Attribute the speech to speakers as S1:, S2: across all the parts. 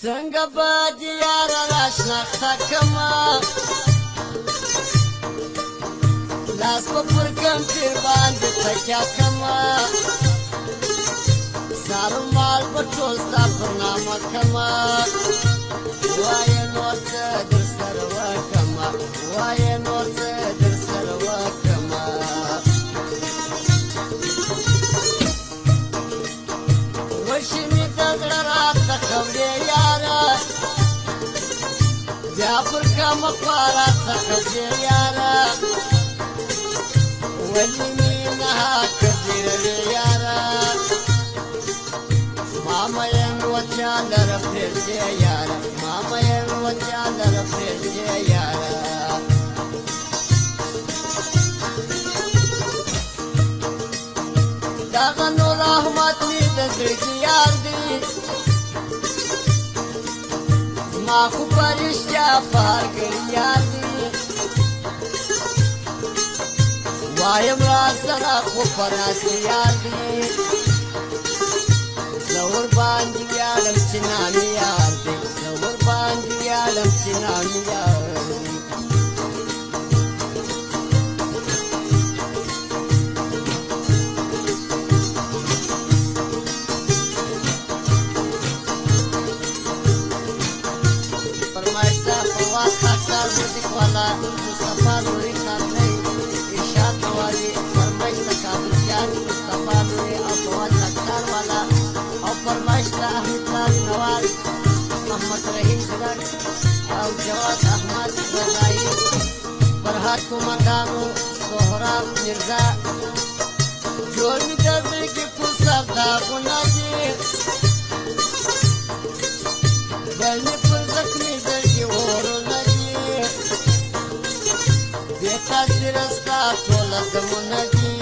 S1: څنګه به دې یاره راشناخته کړمه لاس په پر کمپیر باندې تکیه کړمه سارو مال په ټول ستا پر نامه کړمه وایه نور څه در سره وکړمه وایه نور څه در سره وکړمه وشي مې د زړه راڅخه وړې یاره بیا پر کومه خوا راڅخه ځې یاره ولې مې ناحقه ځېروې یاره ما مین وچا لره پرېږدې یاره ما مین وچا لره پرېږدې یاره دغه نور احمد مې د زړګي یار دی زما خو په رښتیا په هر ګړي یار دی وایم را سره خو په راسې یار دی زه ورباندې ویاړم چې نامې یار دی زه ورباندې ویاړم چې نامې یار دی فرمایشته فواد خاکسار موزیک والا مصطفی نوري کارنۍ ارشاد نوازي فرمایشته کابلجان مصطفی نوري او فواد خاکسار والا او فرمایشته احمد لال نواز محمد رحیم ګلک او جواد احمد رضایي فرهاد کومندانو سهراب مرزا جوړ مې د زړګي په سردابونه دي بل مې پر زخمي زړګي اورونه دي بې تاثیره ستا ټوله دمونه دي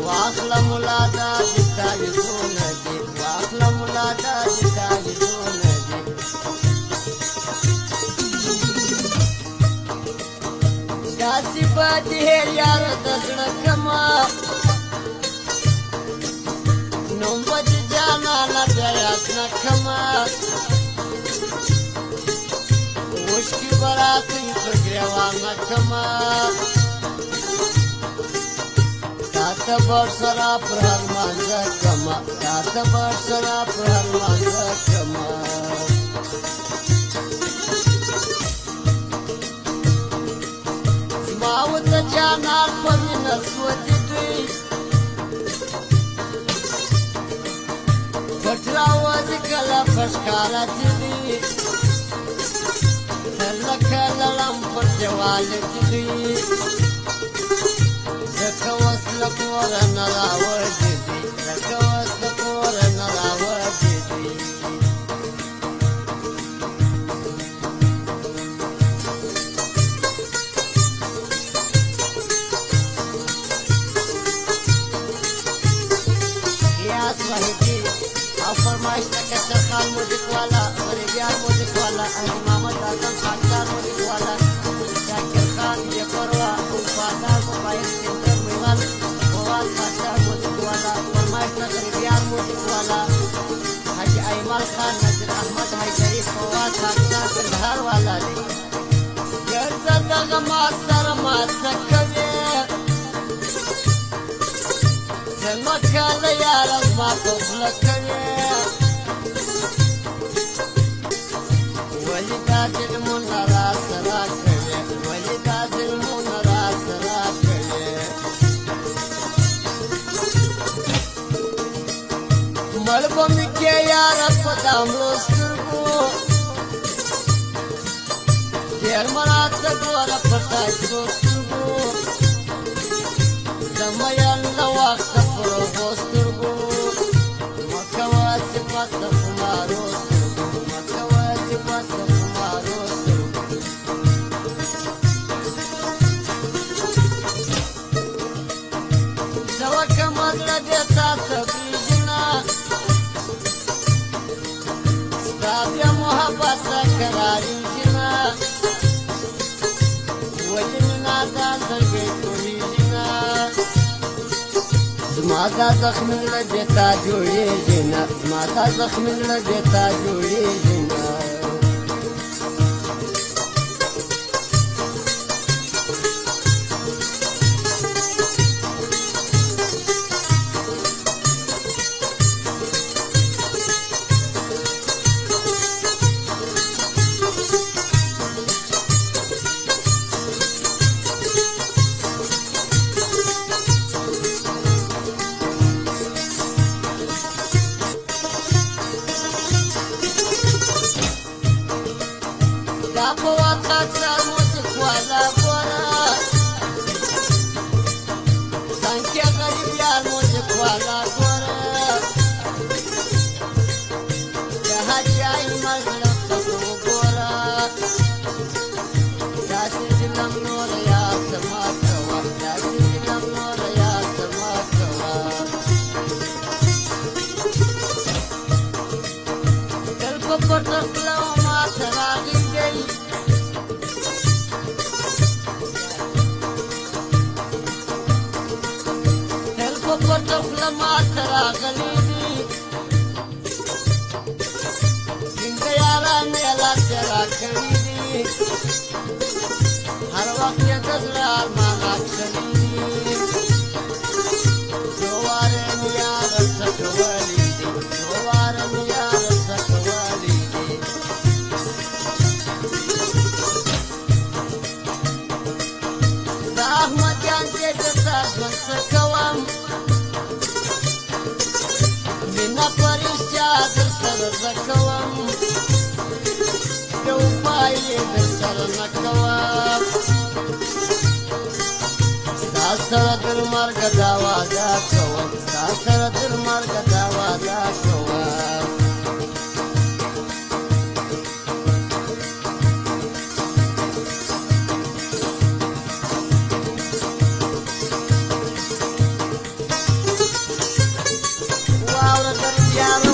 S1: واخله ملا دا د تعویذونه دي واخله ملا دا د تعویذونه دي داسې به دې هېر یاره د زړه کړمه نوم به دې جانانه بیا یاد نه کړمه اوښکې به راته پر ګرېوانه کړمه تا ته به ورسره پر هر لمانځه کړمه تا ته به ورسره پر هر لمانځه کړمه زما و د جانان په مینه سوځي دوی پټ راوځي کله په ښکاره چې دي کله کله لم پر دیواله چې دي ځکه اوس له کوره نه راوځي دي ځکه اوس له کوره نه راوځي دي ریاض واحدي او فرمایشته کچر خان موزیک والا غریبیان موزیک والا احمد محمد اعظم خاکسار موزیک والا شاکر خان بے پروا وفادار موبائل سینٹر میوان فواد خاکسار موزیک والا فرمایشته غریبیان موزیک والا حاجی ایمل خان نذیر احمد حیدری فواد خاکسار کندهار والا دی ګرځه دغه ما سره ما څه کوې زما کله یاره زما په خوله کوې ولې دا ظلمونه راسره کوې ولې دا ظلمونه راسره کوې مړ به مې کې یاره په دا مړو سترګو ډېر مه راته ګوره په ښایستو سترګو زه مین له وخته پر اوبو سترګو مه کوه صفت د خمارو سترګو مه کوه صفت د خمارو سترګو زه وکړمه زړه دې تا صبرېږي نه ستا بیا محبت ته قرارېږي نه ولې مې نادان زړګی پوهېږي نه زما دا زخم زړه دې تا جوړېږي نه زما دا زخم زړه دې تا جوړېږي نه دا په وخت سر مو چې خواله ګوره څنګه غریب یار مو چې خواله ګوره د حاجي مزړه ته وګوره داسې ظلم نور یاد ته مه کوه داسې ظلم نور یاد ته مه کوه تل په پټه خوله ماته راغلي پټه خوله ماته راغلي دي څنګه یاران یې لاسې راکړي دي هر وخت یې د زړه ارمان راکړي دي څو واره مې یاره څه کولي دي څو واره مې یاره څه کولي دي د احمد جان چې درته ژوند څه کوم مینه په رښتیا در سره زه کوم یو پای یې در سره نه کوم ستا سره تر مرګه دا وعده کوم ستا سره تر مرګه دا وعده کوم واوره در یاره